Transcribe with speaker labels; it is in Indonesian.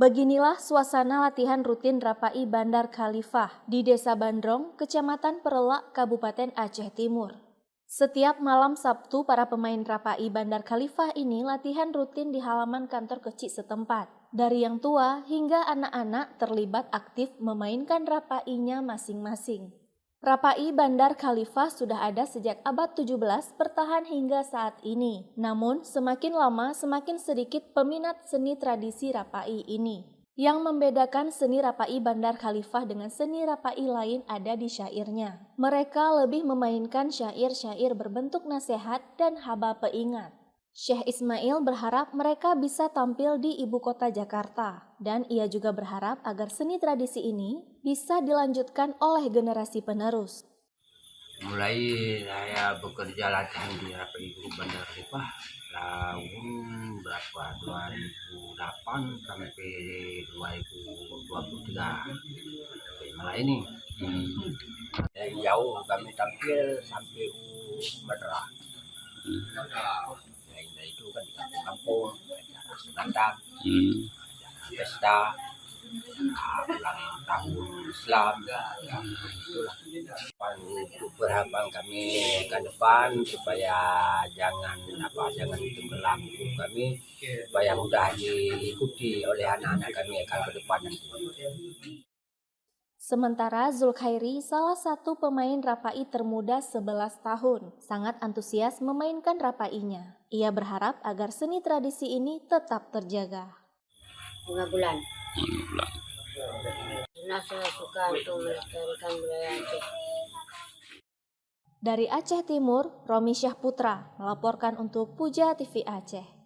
Speaker 1: Beginilah suasana latihan rutin Rapai Bandar Khalifah di Desa Bandrong, Kecamatan Perelak, Kabupaten Aceh Timur. Setiap malam Sabtu, para pemain Rapai Bandar Khalifah ini latihan rutin di halaman kantor kecil setempat. Dari yang tua hingga anak-anak terlibat aktif memainkan rapainya masing-masing. Rapai Bandar Khalifah sudah ada sejak abad 17 bertahan hingga saat ini. Namun semakin lama semakin sedikit peminat seni tradisi rapai ini. Yang membedakan seni Rapai Bandar Khalifah dengan seni rapai lain ada di syairnya. Mereka lebih memainkan syair-syair berbentuk nasihat dan haba peingat. Syekh Ismail berharap mereka bisa tampil di ibu kota Jakarta, dan ia juga berharap agar seni tradisi ini bisa dilanjutkan oleh generasi penerus.
Speaker 2: Mulai saya bekerja latihan di Rapai Bandar Khalifah tahun berapa, 2008 sampai 2023. Malah ini dari jauh kami tampil sampai Madra. Dari itu kan di kampung-kampung, acara sunatan, acara pesta, ulang tahun Islam, itulah. Untuk berharapan kami ke depan supaya jangan tenggelam kami, supaya mudah diikuti oleh anak-anak kami akan ke depan nanti.
Speaker 1: Sementara Zulkhairi, salah satu pemain rapai termuda 11 tahun, sangat antusias memainkan rapainya. Ia berharap agar seni tradisi ini tetap terjaga.
Speaker 3: 5 bulan. Karena saya suka untuk melestarikan budaya Aceh.
Speaker 1: Dari Aceh Timur, Romi Syahputra melaporkan untuk Puja TV Aceh.